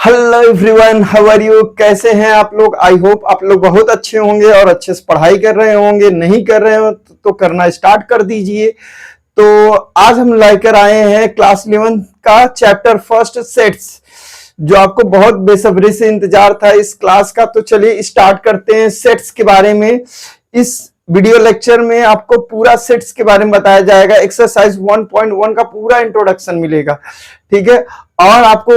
Hello everyone, how are you? कैसे हैं आप लोग? आई होप आप लोग बहुत अच्छे होंगे और अच्छे से पढ़ाई कर रहे होंगे। नहीं कर रहे हो तो करना स्टार्ट कर दीजिए। तो आज हम लेकर आए हैं क्लास 11 का चैप्टर फर्स्ट सेट्स, जो आपको बहुत बेसब्री से इंतजार था इस क्लास का। तो चलिए स्टार्ट करते हैं सेट्स के बारे में। इस वीडियो लेक्चर में आपको पूरा सेट्स के बारे में बताया जाएगा। एक्सरसाइज 1.1 का पूरा इंट्रोडक्शन मिलेगा, ठीक है। और आपको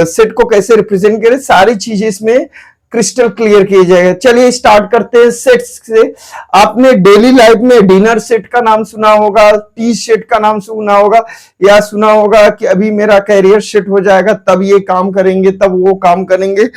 सेट को कैसे रिप्रेजेंट करें, सारी चीजें इसमें क्रिस्टल क्लियर किए जाएगा। चलिए स्टार्ट करते हैं सेट्स से। आपने डेली लाइफ में डिनर सेट का नाम सुना होगा, टी सेट का नाम सुना होगा, या सुना होगा कि अभी मेरा कैरियर सेट हो जाएगा तब ये काम करेंगे, तब वो काम करेंगे।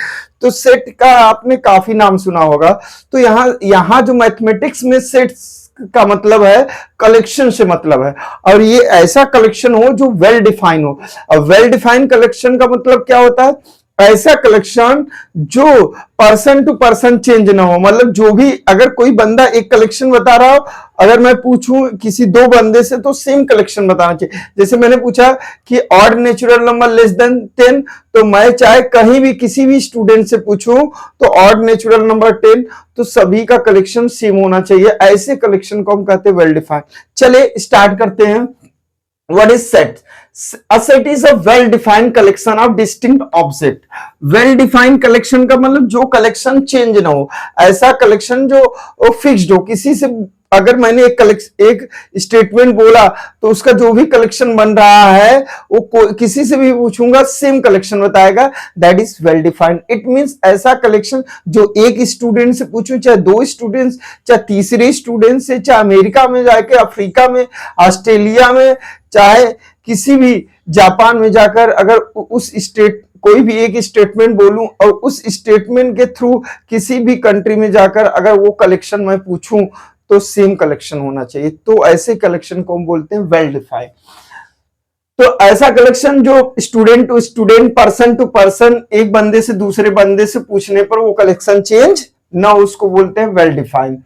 तो सेट का आपने काफी नाम सुना होगा। तो यहाँ जो मैथमेटिक्स में सेट्स का मतलब है, कलेक्शन से मतलब है, और ये ऐसा कलेक्शन हो जो वेल डिफाइन हो। अब वेल डिफाइन कलेक्शन का मतलब क्या होता है? ऐसा कलेक्शन जो पर्सन टू पर्सन चेंज ना हो। मतलब जो भी, अगर कोई बंदा एक कलेक्शन बता रहा हो, अगर मैं पूछूं किसी दो बंदे से तो सेम कलेक्शन बताना चाहिए। जैसे मैंने पूछा कि odd natural number less than 10, तो मैं चाहे कहीं भी किसी भी स्टूडेंट से पूछूं तो ऑड नेचुरल नंबर 10, तो सभी का कलेक्शन सेम होना चाहिए। ऐसे कलेक्शन को हम कहते हैं वेल डिफाइंड। चलिए स्टार्ट करते हैं। What is set? A set is a well-defined collection of distinct object. Well-defined collection का मतलब जो कलेक्शन चेंज ना हो, ऐसा कलेक्शन जो फिक्स्ड हो। किसी से अगर मैंने एक स्टेटमेंट बोला तो उसका जो भी कलेक्शन बन रहा है वो किसी से भी पूछूंगा सेम कलेक्शन बताएगा। That is well defined. It means ऐसा कलेक्शन जो एक स्टूडेंट से पूछूं, चाहे दो स्टूडेंट्स, चाहे तीसरे स्टूडेंट से, चाहे अमेरिका में जाके, अफ्रीका में, ऑस्ट्रेलिया में, चाहे किसी भी जापान में जाकर, अगर उस स्टेट कोई भी एक स्टेटमेंट बोलूं और उस स्टेटमेंट के थ्रू किसी भी कंट्री में जाकर अगर वो कलेक्शन मैं पूछूं तो सेम कलेक्शन होना चाहिए। तो ऐसे कलेक्शन को हम बोलते हैं वेल डिफाइंड। तो ऐसा कलेक्शन जो student to student, person to person, एक बंदे से दूसरे बंदे से पूछने पर वो कलेक्शन चेंज ना, उसको बोलते हैं वेल डिफाइंड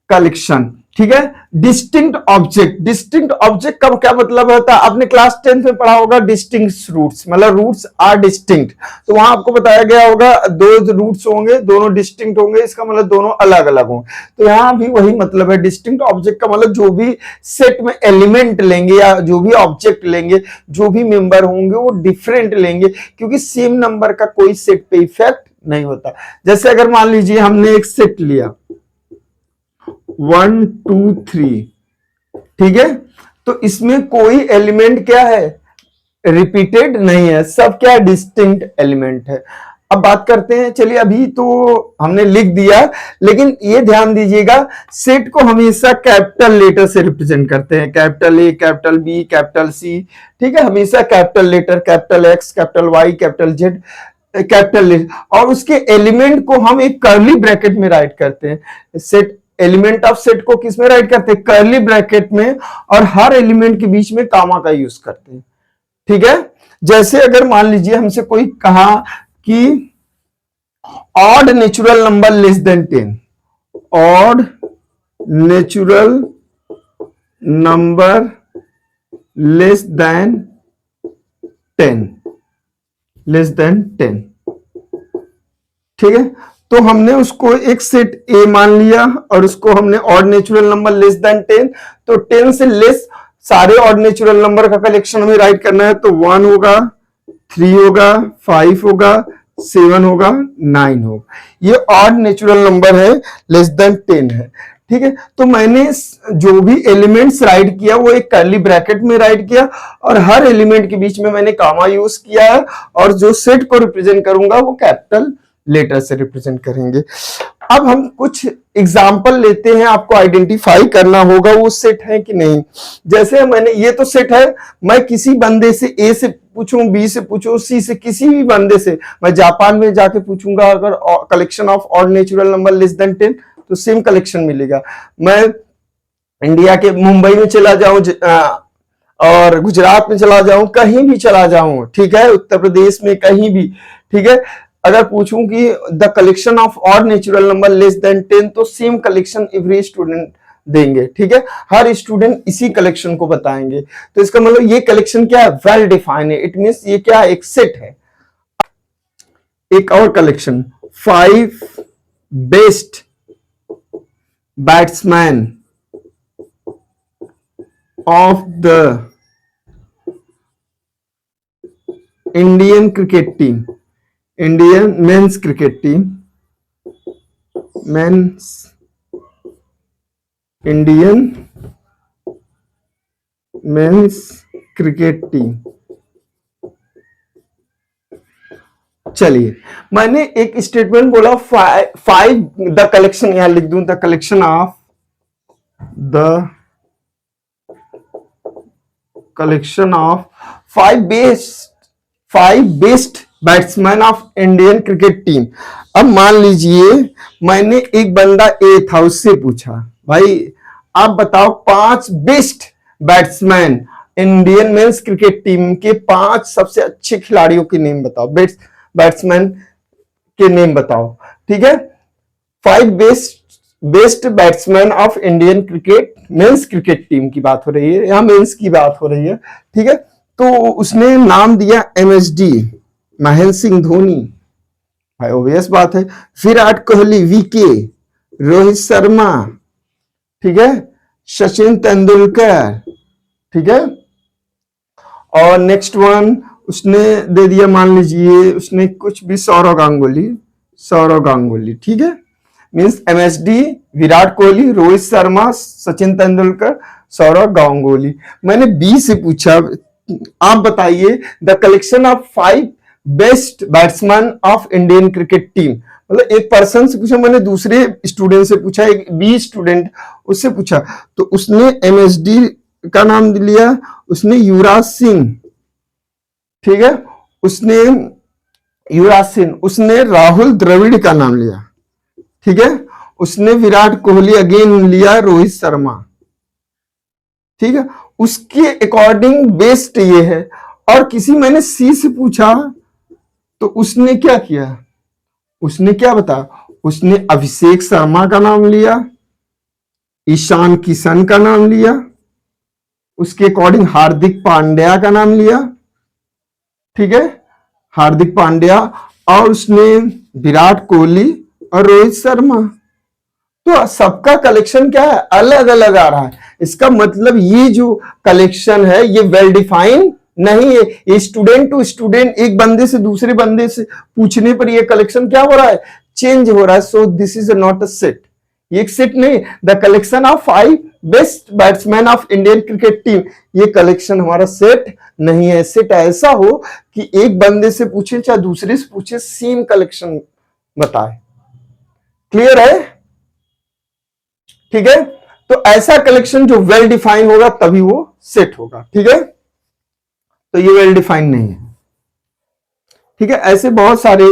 कलेक्शन, ठीक है। डिस्टिंक्ट ऑब्जेक्ट, डिस्टिंक्ट ऑब्जेक्ट का क्या मतलब होता है? आपने क्लास 10th में पढ़ा होगा डिस्टिंक्ट रूट्स, मतलब रूट्स आर डिस्टिंक्ट। तो वहां आपको बताया गया होगा दो रूट्स होंगे, दोनों डिस्टिंक्ट होंगे, इसका मतलब दोनों अलग अलग होंगे। तो यहां भी वही मतलब है। डिस्टिंक्ट ऑब्जेक्ट का मतलब जो भी सेट में एलिमेंट लेंगे या जो भी ऑब्जेक्ट लेंगे, जो भी मेंबर होंगे वो डिफरेंट लेंगे, क्योंकि सेम नंबर का कोई सेट पे इफेक्ट नहीं होता। जैसे अगर मान लीजिए हमने एक सेट लिया 1 2 3, ठीक है, तो इसमें कोई एलिमेंट क्या है? रिपीटेड नहीं है, सब क्या डिस्टिंक्ट एलिमेंट है। अब बात करते हैं, चलिए अभी तो हमने लिख दिया, लेकिन ये ध्यान दीजिएगा सेट को हमेशा कैपिटल लेटर से रिप्रेजेंट करते हैं। Capital A, capital B, capital C, ठीक है, हमेशा capital letter, capital X, capital Y, capital Z, capital letter, और उसके एलिमेंट को हम एक कर्ली ब्रैकेट में राइट करते हैं। सेट, एलिमेंट ऑफ सेट को किस में राइट करते हैं? कर्ली ब्रैकेट में, और हर एलिमेंट के बीच में कामा का यूज करते हैं, ठीक है। जैसे अगर मान लीजिए हमसे कोई कहा कि odd natural number less than 10, odd natural number less than 10, less than 10, ठीक है। तो हमने उसको एक सेट ए मान लिया और उसको हमने odd natural number less than 10, तो 10 से लेस सारे ऑड नेचुरल नंबर का कलेक्शन हमें राइट करना है। तो 1 होगा, 3 होगा, 5 होगा, 7 होगा, 9 होगा। ये ऑड नेचुरल नंबर है, लेस देन 10 है, ठीक है। तो मैंने जो भी एलिमेंट्स राइट किया वो एक कर्ली ब्रैकेट में राइट किया, और हर एलिमेंट के बीच में मैंने कामा यूज किया है, और जो सेट को रिप्रेजेंट करूंगा वो कैपिटल लेटर से रिप्रेजेंट करेंगे। अब हम कुछ एग्जाम्पल लेते हैं, आपको आइडेंटिफाई करना होगा वो सेट है कि नहीं। जैसे मैंने, ये तो सेट है, मैं किसी बंदे से ए से पूछूं, बी से पूछूं, सी से, किसी भी बंदे से, मैं जापान में जाके पूछूंगा अगर collection of odd natural number less than 10, तो सेम कलेक्शन मिलेगा। मैं इंडिया के मुंबई में चला जाऊं और गुजरात में चला जाऊं, कहीं भी चला जाऊं, ठीक है, उत्तर प्रदेश में कहीं भी, ठीक है, अगर पूछूं कि the collection of odd natural number less than 10, तो सेम कलेक्शन एवरी स्टूडेंट देंगे, ठीक है। हर स्टूडेंट इसी कलेक्शन को बताएंगे। तो इसका मतलब ये कलेक्शन क्या है? वेल डिफाइंड है। इट मींस ये क्या है? एक सेट है। एक और collection, 5 best batsman of the Indian cricket team, Indian men's cricket team, men's Indian men's cricket team. चलिए, मैंने एक स्टेटमेंट बोला, 5 द कलेक्शन, यहां लिख दूं, the collection of the collection of 5 best batsman of Indian cricket team. अब मान लीजिए मैंने एक बंदा ए था, उससे पूछा भाई आप बताओ 5 best batsman Indian men's cricket team के 5 सबसे अच्छे खिलाड़ियों के नेम बताओ, बैट्समैन के नेम बताओ। ठीक है, 5 best batsman of Indian cricket mains cricket team की बात हो रही है, यहां मेंस की बात हो रही है। ठीक है, तो उसने नाम दिया MSD, महेंद्र सिंह धोनी, भाई ऑब्वियस बात है, विराट कोहली, VK, रोहित शर्मा, ठीक है, सचिन तेंदुलकर, ठीक है, और नेक्स्ट वन उसने दे दिया, मान लीजिए उसने कुछ भी, सौरव गांगुली, ठीक है, मींस MSD, विराट कोहली, रोहित शर्मा, सचिन तेंदुलकर, सौरव गांगुली। मैंने बी से पूछा, आप बताइए the collection of 5 best batsman of Indian cricket team. मतलब एक पर्सन से पूछा, मैंने दूसरे स्टूडेंट से पूछा, एक बी स्टूडेंट, उससे पूछा, तो उसने MSD का नाम लिया, उसने युवराज सिंह, ठीक है, उसने राहुल द्रविड़ का नाम लिया, ठीक है, उसने विराट कोहली अगेन लिया, रोहित शर्मा, ठीक है, उसके अकॉर्डिंग बेस्ट ये है। और किसी मैंने सी से पूछा तो उसने क्या किया, उसने क्या बताया, उसने अभिषेक शर्मा का नाम लिया, ईशान किशन का नाम लिया, उसके अकॉर्डिंग हार्दिक पांड्या का नाम लिया, ठीक है, हार्दिक पांड्या, और उसने विराट कोहली और रोहित शर्मा। तो सबका कलेक्शन क्या है, अलग अलग आ रहा है। इसका मतलब ये जो कलेक्शन है ये वेल डिफाइंड नहीं है, ये स्टूडेंट टू स्टूडेंट, एक बंदे से दूसरे बंदे से पूछने पर ये कलेक्शन क्या हो रहा है, चेंज हो रहा है। So this is not a set, ये एक सेट नहीं। The collection of 5 best batsman of Indian cricket team, ये कलेक्शन हमारा सेट नहीं है। सेट ऐसा हो कि एक बंदे से पूछे चाहे दूसरे से पूछे, सेम कलेक्शन बताए। क्लियर है? ठीक है, तो ऐसा कलेक्शन जो वेल डिफाइन होगा तभी वो सेट होगा। ठीक है, तो ये वेल डिफाइन नहीं है। ठीक है, ऐसे बहुत सारे,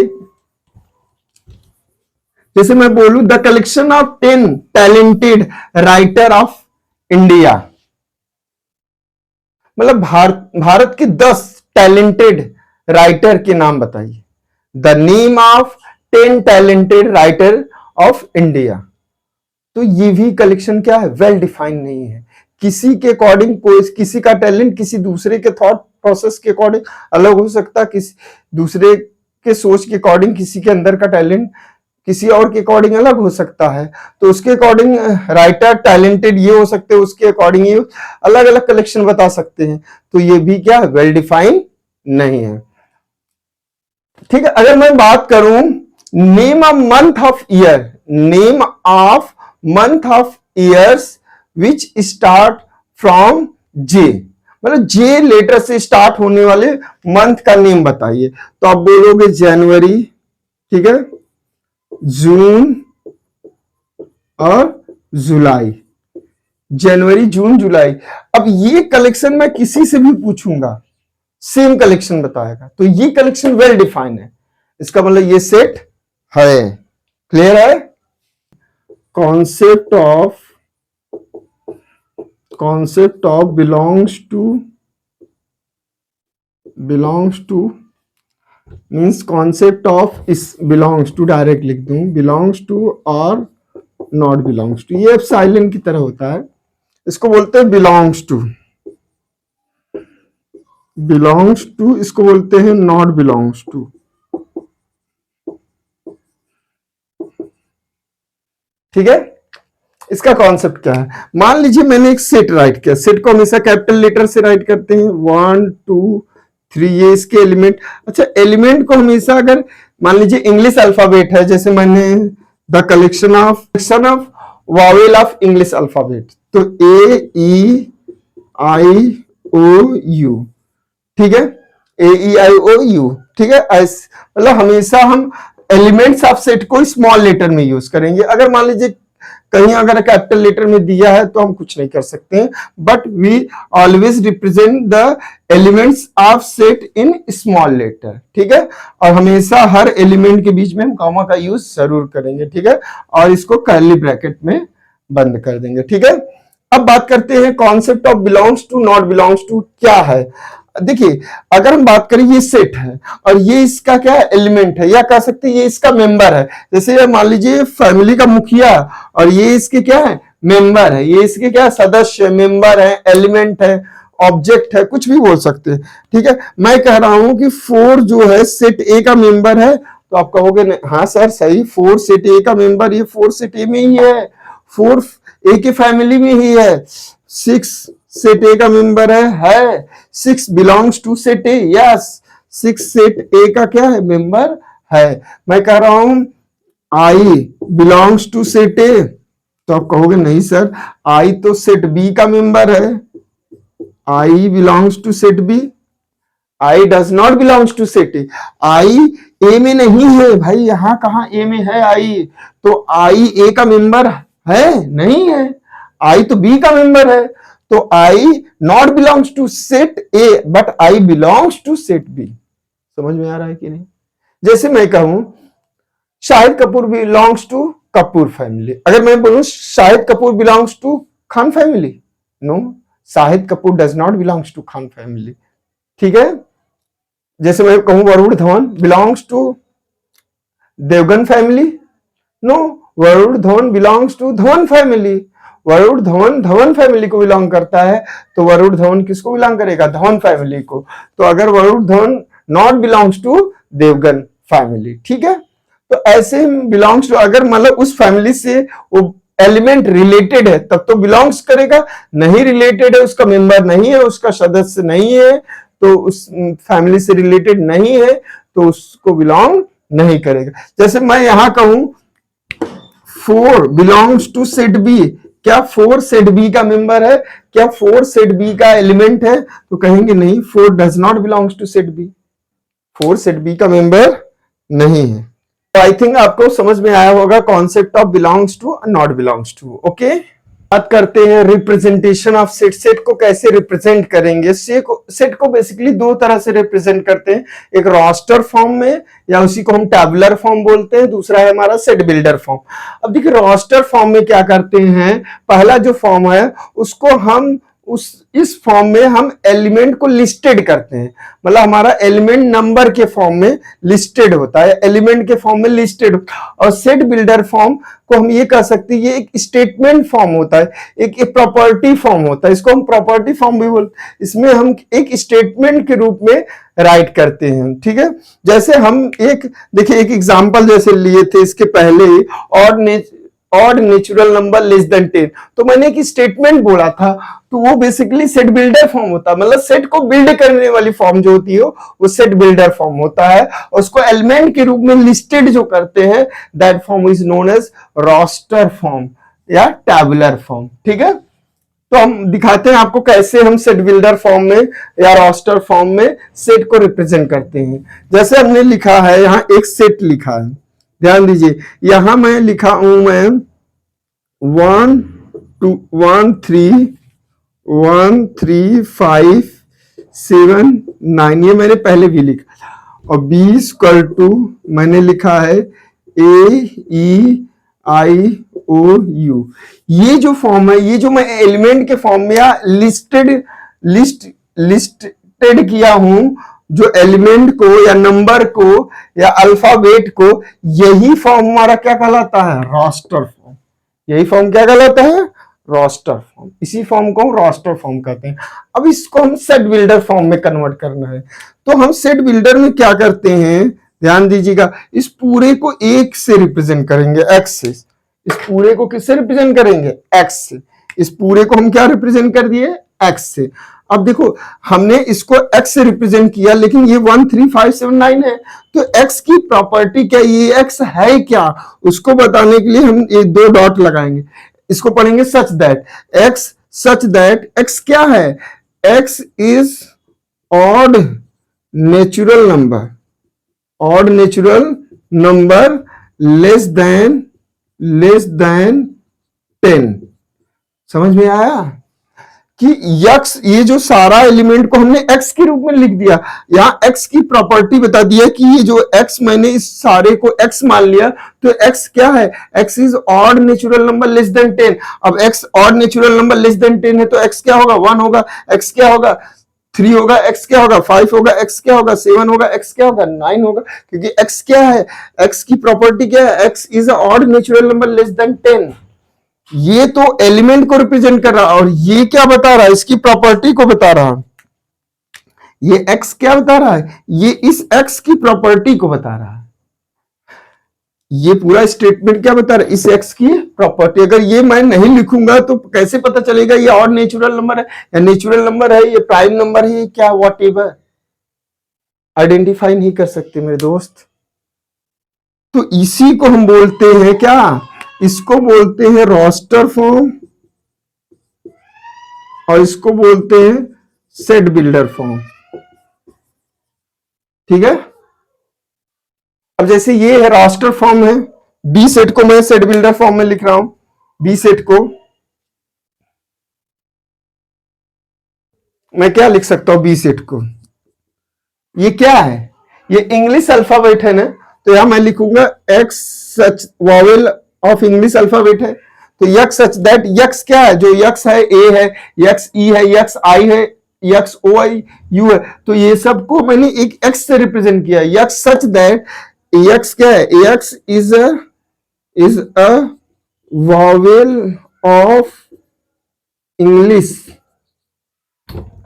जैसे मैं बोलूं the collection of 10 talented writer of India, मतलब भारत के 10 टैलेंटेड राइटर के नाम बताइए। The name of 10 talented writer of India. तो ये भी कलेक्शन क्या है, वेल डिफाइंड नहीं है। किसी के अकॉर्डिंग कोई, किसी का टैलेंट किसी दूसरे के थॉट प्रोसेस के अकॉर्डिंग अलग हो सकता है, किसी दूसरे के सोच के अकॉर्डिंग किसी के अंदर का टैलेंट किसी और के अकॉर्डिंग अलग हो सकता है। तो उसके अकॉर्डिंग राइटर टैलेंटेड ये हो सकते हैं, उसके अकॉर्डिंग ये अलग अलग कलेक्शन बता सकते हैं। तो ये भी क्या है, वेल डिफाइंड नहीं है। ठीक है, अगर मैं बात करूं name of month of year, name of month of years which start from जे, मतलब जे लेटर से स्टार्ट होने वाले मंथ का नेम बताइए। तो आप बोलोगे जनवरी, ठीक है, जून और जुलाई, जनवरी जून जुलाई। अब ये कलेक्शन मैं किसी से भी पूछूंगा सेम कलेक्शन बताएगा, तो ये कलेक्शन वेल डिफाइंड है। इसका मतलब ये सेट है। क्लियर है? Concept of belongs two means concept of इस बिलोंग्स टू, डायरेक्ट लिख दूं, बिलोंग्स टू और नॉट बिलोंग्स टू, ये एप्सिलॉन की तरह होता है। इसको बोलते हैं बिलोंग्स टू, इसको बोलते हैं नॉट बिलोंग्स टू। ठीक है, इसका कॉन्सेप्ट क्या है? मान लीजिए मैंने एक सेट राइट किया, सेट को हमेशा कैपिटल लेटर से राइट करते हैं, 1 2 3, ये इसके एलिमेंट। अच्छा, एलिमेंट को हमेशा अगर मान लीजिए इंग्लिश अल्फाबेट है, जैसे मैंने the collection of Wavell of English alphabet, तो AEIOU, ठीक है, AEIOU, ठीक है। मतलब हमेशा हम एलिमेंट्स ऑफ सेट को स्मॉल लेटर में यूज करेंगे। अगर मान लीजिए कहीं अगर कैपिटल लेटर में दिया है तो हम कुछ नहीं कर सकते हैं, but we always represent the elements of set in small letter, ठीक है। और हमेशा हर एलिमेंट के बीच में हम कॉमा का यूज जरूर करेंगे, ठीक है, और इसको कर्ली ब्रैकेट में बंद कर देंगे, ठीक है। अब बात करते हैं concept of belongs to, not belongs to क्या है। देखिए, अगर हम बात करें, ये सेट है और ये इसका क्या है, एलिमेंट है, या कह सकते हैं ये इसका मेंबर है। जैसे मान लीजिए फैमिली का मुखिया और ये इसके क्या है, मेंबर है, ये इसके क्या सदस्य, मेंबर है, एलिमेंट है, ऑब्जेक्ट है, कुछ भी बोल सकते हैं, ठीक है। मैं कह रहा हूं कि 4 जो है सेट ए का मेंबर है, तो आप कहोगे हाँ सर सही, 4 सेट ए का मेंबर, ये 4 सेट ए में ही है, 4 ए के फैमिली में ही है। 6 सेट ए का मेंबर है 6 belongs to set A, yes, 6 set A का क्या है, मेंबर है। मैं कह रहा हूं I belongs to set A, तो आप कहोगे नहीं सर, आई तो सेट बी का मेंबर है, I belongs to set B, I does not belongs to set A. I A में नहीं है भाई, यहां कहां ए में है आई, तो आई ए का मेंबर है नहीं है, आई तो बी का मेंबर है, तो I not belongs to set A but I belongs to set B. समझ में आ रहा है कि नहीं? जैसे मैं कहूं Shahid Kapoor belongs to Kapoor family, अगर मैं बोलूं Shahid Kapoor belongs to Khan family, no, Shahid Kapoor does not belongs to Khan family, ठीक है। जैसे मैं कहूं Varun Dhawan belongs to Devgan family, no, Varun Dhawan belongs to Dhawan family, Varun Dhawan Dhawan family को बिलोंग करता है, तो वरुण धवन किसको बिलोंग करेगा, धवन फैमिली को। तो अगर Varun Dhawan not belongs to Devgan family, ठीक है। तो ऐसे बिलोंग्स टू, अगर मतलब उस फैमिली से वो एलिमेंट रिलेटेड है तब तो बिलोंग्स करेगा, नहीं रिलेटेड है, उसका मेंबर नहीं है, उसका सदस्य नहीं है, तो उस फैमिली से रिलेटेड नहीं है, तो उसको बिलोंग नहीं करेगा। जैसे मैं यहां कहूं 4 बिलोंग्स टू सेट बी, क्या 4 सेट बी का मेंबर है, क्या 4 सेट बी का एलिमेंट है, तो कहेंगे नहीं, 4 does not belongs to set B, 4 set B का मेंबर नहीं है। तो आई थिंक आपको समझ में आया होगा कॉन्सेप्ट ऑफ बिलोंग्स टू और नॉट बिलोंग्स टू, ओके। बात करते हैं रिप्रेजेंटेशन ऑफ सेट, सेट को कैसे रिप्रेजेंट करेंगे। सेट को बेसिकली 2 तरह से रिप्रेजेंट करते हैं, एक रोस्टर फॉर्म में या उसी को हम टैबुलर फॉर्म बोलते हैं, दूसरा है हमारा सेट बिल्डर फॉर्म। अब देखिए रोस्टर फॉर्म में क्या करते हैं, पहला जो फॉर्म है उसको हम इस फॉर्म में हम एलिमेंट को लिस्टेड करते हैं, मतलब हमारा एलिमेंट नंबर के फॉर्म में लिस्टेड होता है, एलिमेंट के फॉर्म में लिस्टेड। और सेट बिल्डर फॉर्म को हम ये कह सकते हैं ये एक स्टेटमेंट फॉर्म होता है, एक प्रॉपर्टी फॉर्म होता है, इसको हम प्रॉपर्टी फॉर्म भी बोलते हैं। इसमें हम एक स्टेटमेंट के रूप में राइट करते हैं, ठीक है। जैसे हम देखिए एक एग्जांपल जैसे लिए थे इसके पहले, odd natural number less than 10, तो मैंने एक स्टेटमेंट बोला था, तो वो बेसिकली सेट बिल्डर फॉर्म होता है, मतलब सेट को बिल्ड करने वाली फॉर्म जो होती है वो सेट बिल्डर फॉर्म होता है, और उसको एलिमेंट के रूप में लिस्टेड जो करते हैं that form is known as roster form या टैबुलर फॉर्म, ठीक है। तो हम दिखाते हैं आपको कैसे हम सेट बिल्डर फॉर्म में या रोस्टर फॉर्म में सेट को रिप्रेजेंट करते हैं। जैसे हमने लिखा है, यहां एक सेट लिखा है, ध्यान दीजिए, यहां मैं लिखा हूं मैं 1 2 1 3 1 3 5 7 9, ये मैंने पहले भी लिखा था, और B इक्वल टू मैंने लिखा है AEIOU। ये जो फॉर्म है, ये जो मैं एलिमेंट के फॉर्म में या लिस्टेड किया हूं, जो एलिमेंट को या नंबर को या अल्फाबेट को, यही फॉर्म हमारा क्या कहलाता है, रोस्टर फॉर्म। यही फॉर्म क्या कहलाता है, रोस्टर फॉर्म। इसी फॉर्म को हम रोस्टर फॉर्म कहते हैं। अब इसको हम सेट बिल्डर फॉर्म में कन्वर्ट करना है, तो हम सेट बिल्डर में क्या करते हैं, ध्यान दीजिएगा, इस पूरे को 1 से रिप्रेजेंट करेंगे, X से। इस पूरे को किससे रिप्रेजेंट करेंगे, एक्स से। इस पूरे को हम क्या रिप्रेजेंट कर दिए, एक्स से। अब देखो हमने इसको x से रिप्रेजेंट किया, लेकिन ये 1 3 5 7 9 है, तो x की प्रॉपर्टी क्या, ये x है क्या, उसको बताने के लिए हम ये दो डॉट लगाएंगे। इसको पढ़ेंगे सच दैट x क्या है, x is odd natural number less than 10। समझ में आया कि यक्स, ये जो सारा एलिमेंट को हमने x के रूप में लिख दिया, यहाँ x की प्रॉपर्टी बता दिया कि ये जो x, मैंने इस सारे को x मान लिया, तो x क्या है, x is odd natural number less than 10। अब x odd natural number less than 10 है, तो x क्या होगा, 1 होगा, x क्या होगा, 3 होगा, x क्या होगा, 5 होगा, x क्या होगा, 7 होगा, x क्या होगा, 9 होगा, क्योंकि x क्या है, x की प्रॉपर्टी क्या है, x is odd natural number less than 10। ये तो एलिमेंट को रिप्रेजेंट कर रहा, और ये क्या बता रहा है, इसकी प्रॉपर्टी को बता रहा। ये x क्या बता रहा है, ये इस x की प्रॉपर्टी को बता रहा है। ये पूरा स्टेटमेंट क्या बता रहा है, इस x की प्रॉपर्टी। अगर ये मैं नहीं लिखूंगा तो कैसे पता चलेगा ये ऑड नेचुरल नंबर है या नेचुरल नंबर है, ये प्राइम नंबर है, क्या व्हाटएवर, आइडेंटिफाई नहीं कर सकते मेरे दोस्त। तो इसी को हम बोलते हैं क्या, इसको बोलते हैं रोस्टर फॉर्म, और इसको बोलते हैं सेट बिल्डर फॉर्म। ठीक है, अब जैसे ये है रोस्टर फॉर्म है, बी सेट को मैं सेट बिल्डर फॉर्म में लिख रहा हूं। बी सेट को मैं क्या लिख सकता हूं, बी सेट को, ये क्या है, ये इंग्लिश अल्फाबेट है ना, तो यहां मैं लिखूंगा x such vowel of English alphabet है, तो यक्स सच दैट, यक्स क्या है, जो यक्स है ए है, यक्स ई है, यक्स आई है, यक्स ओ आई यू है, तो ये सबको मैंने एक एक्स से रिप्रेजेंट किया। यक्स सच दैट, यक्स क्या है, x is a vowel of English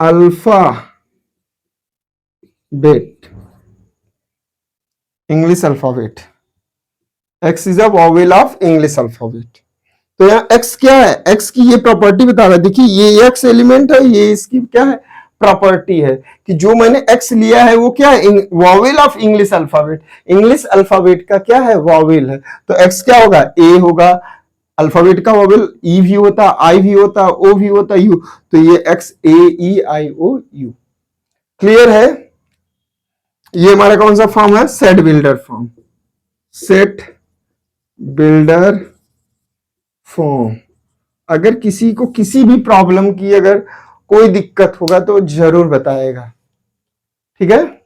alphabet, x is a vowel of English alphabet. तो यहाँ x क्या है, x की ये प्रॉपर्टी बता रहा है। देखिए ये x एलिमेंट है, ये इसकी क्या है, प्रॉपर्टी है कि जो मैंने x लिया है वो क्या है, vowel of English alphabet. English alphabet का क्या है, वॉवेल है, तो x क्या होगा, a होगा, अल्फाबेट का वॉवेल ई भी होता, आई भी होता, ओ भी होता, यू, तो ये x a e i o u। Clear है, ये हमारा कौन सा फॉर्म है, set builder form, set builder form. अगर किसी को किसी भी प्रॉब्लम की अगर कोई दिक्कत होगा तो जरूर बताएगा। ठीक है,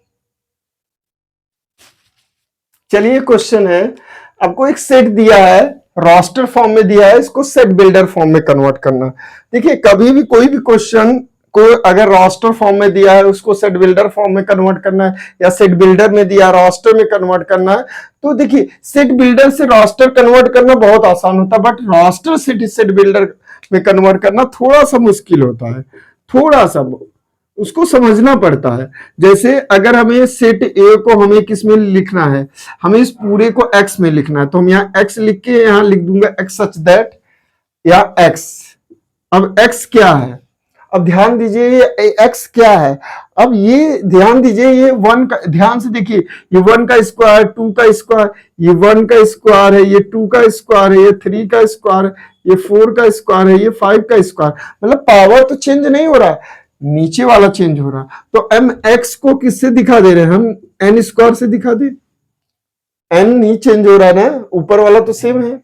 चलिए क्वेश्चन है, आपको एक सेट दिया है, रोस्टर फॉर्म में दिया है, इसको सेट बिल्डर फॉर्म में कन्वर्ट करना। देखिए कभी भी कोई भी क्वेश्चन को अगर रोस्टर फॉर्म में दिया है उसको सेट बिल्डर फॉर्म में कन्वर्ट करना है, या सेट बिल्डर में दिया रोस्टर में कन्वर्ट करना है, तो देखिए सेट बिल्डर से रोस्टर कन्वर्ट करना बहुत आसान होता है, बट रोस्टर से सेट बिल्डर में कन्वर्ट करना थोड़ा सा मुश्किल होता है, थोड़ा सा उसको समझना पड़ता है। जैसे अगर हमें सेट ए को हमें किस में लिखना है, हमें इस पूरे को एक्स में लिखना है, तो हम यहाँ एक्स लिख के यहाँ लिख दूंगा एक्स सच दैट, या एक्स। अब एक्स क्या है, अब ध्यान दीजिए ये x क्या है, अब ये ध्यान दीजिए, ये 1 का, ध्यान से देखिए, ये 1 का स्क्वायर, 2 का स्क्वायर, ये 1 का स्क्वायर है, ये 2 का स्क्वायर है, ये 3 का स्क्वायर है, ये 4 का स्क्वायर है, ये 5 का स्क्वायर, मतलब पावर तो चेंज नहीं हो रहा है, नीचे वाला चेंज हो रहा है। तो एम एक्स को किससे दिखा दे रहे हैं हम, एन स्क्वायर से दिखा दे, एन ही चेंज हो रहा है ना, ऊपर वाला तो सेम है,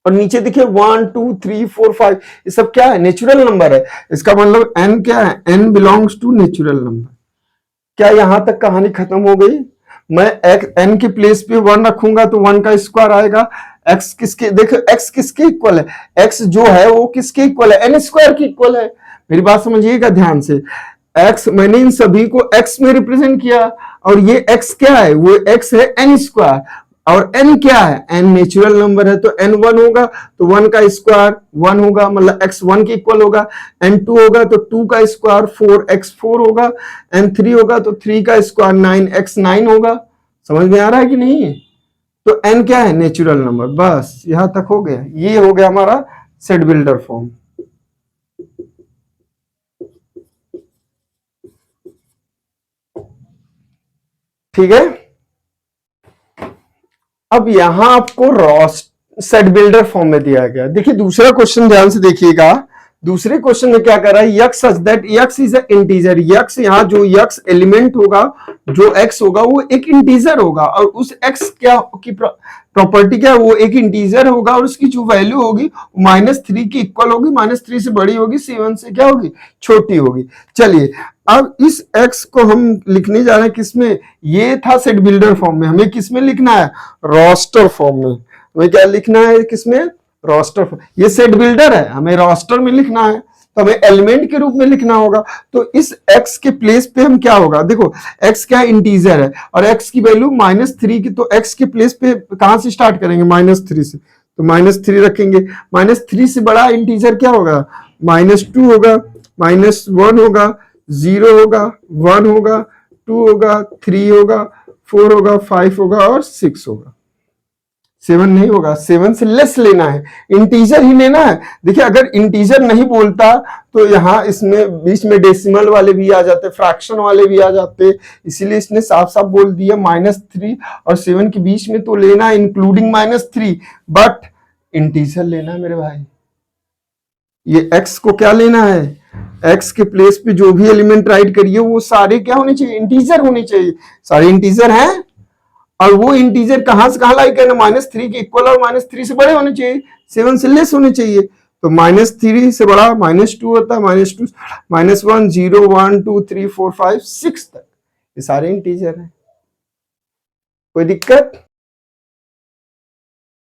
और नीचे देखिए 1 2 3 4 5 ये सब क्या है, नेचुरल नंबर है। इसका मतलब n क्या है, n belongs to natural number. क्या यहां तक कहानी खत्म हो गई, मैं n के प्लेस पे 1 रखूंगा तो 1 का स्क्वायर आएगा। x किसके, देखो x किसके इक्वल है, x जो है वो किसके इक्वल है, n स्क्वायर की इक्वल है। मेरी बात समझिएगा ध्यान से, x मैंने इन सभी को x में रिप्रेजेंट किया, और ये x क्या है, वो x है n स्क्वायर, और n क्या है, n नेचुरल नंबर है, तो n 1 होगा तो 1 का स्क्वायर 1 होगा, मतलब x 1 के इक्वल होगा, n 2 होगा तो 2 का स्क्वायर 4x 4 होगा, n 3 होगा तो 3 का स्क्वायर 9x 9 होगा। समझ में आ रहा है कि नहीं, तो n क्या है, नेचुरल नंबर। बस यहां तक हो गया, ये हो गया हमारा सेट बिल्डर फॉर्म। ठीक है, अब यहां आपको रॉस्ट सेट बिल्डर फॉर्म में दिया गया। देखिए दूसरा क्वेश्चन ध्यान से देखिएगा, दूसरे क्वेश्चन में क्या कर रहा है, x such that x is a integer. X, यहाँ जो यक्स एलिमेंट होगा, जो एक्स होगा वो एक इंटीजर होगा, और उस एक्स क्या की प्रॉपर्टी क्या है, वो एक इंटीजर होगा, और उसकी जो वैल्यू होगी -3 की इक्वल होगी, -3 से बड़ी होगी, 7 से क्या होगी, छोटी होगी। चलिए अब इस x को हम लिखने जा रहे हैं किसमें, ये था सेट बिल्डर फॉर्म में, हमें किसमें लिखना है, रोस्टर फॉर्म में। हमें क्या लिखना है, किसमें, रोस्टर। ये सेट बिल्डर है, हमें रोस्टर में लिखना है, तो हमें एलिमेंट के रूप में लिखना होगा। तो इस x के प्लेस पे हम क्या होगा, देखो x क्या इंटीजर है और x की वैल्यू -3 की, तो x के प्लेस पे कहां से स्टार्ट करेंगे, -3 से, तो -3 रखेंगे। -3 से बड़ा इंटीजर क्या होगा, -2 होगा, -1 होगा, 0 होगा, 1 होगा, 2 होगा, 3 होगा, 4 होगा, 5 होगा और 6 होगा। 7 नहीं होगा, 7 से लेस लेना है, इंटीजर ही लेना है। देखिए अगर इंटीजर नहीं बोलता तो यहाँ इसमें बीच में डेसिमल वाले भी आ जाते, फ्रैक्शन वाले भी आ जाते, इसीलिए इसने साफ साफ बोल दिया -3 और 7 के बीच में तो लेना है, इंक्लूडिंग -3, बट इंटीजर लेना है मेरे भाई। ये x को क्या लेना है, x के प्लेस पे जो भी एलिमेंट राइट करिए वो सारे क्या होने चाहिए, इंटीजर होने चाहिए। सारे इंटीजर हैं, और वो इंटीजर कहां से कहां लाई करना, -3 के इक्वल और -3 से बड़े होने चाहिए, 7 से लेस होने चाहिए। तो -3 से बड़ा -2 होता है, -2 -1 0 1 2 3 4 5 6 तक, ये सारे इंटीजर हैं। कोई दिक्कत?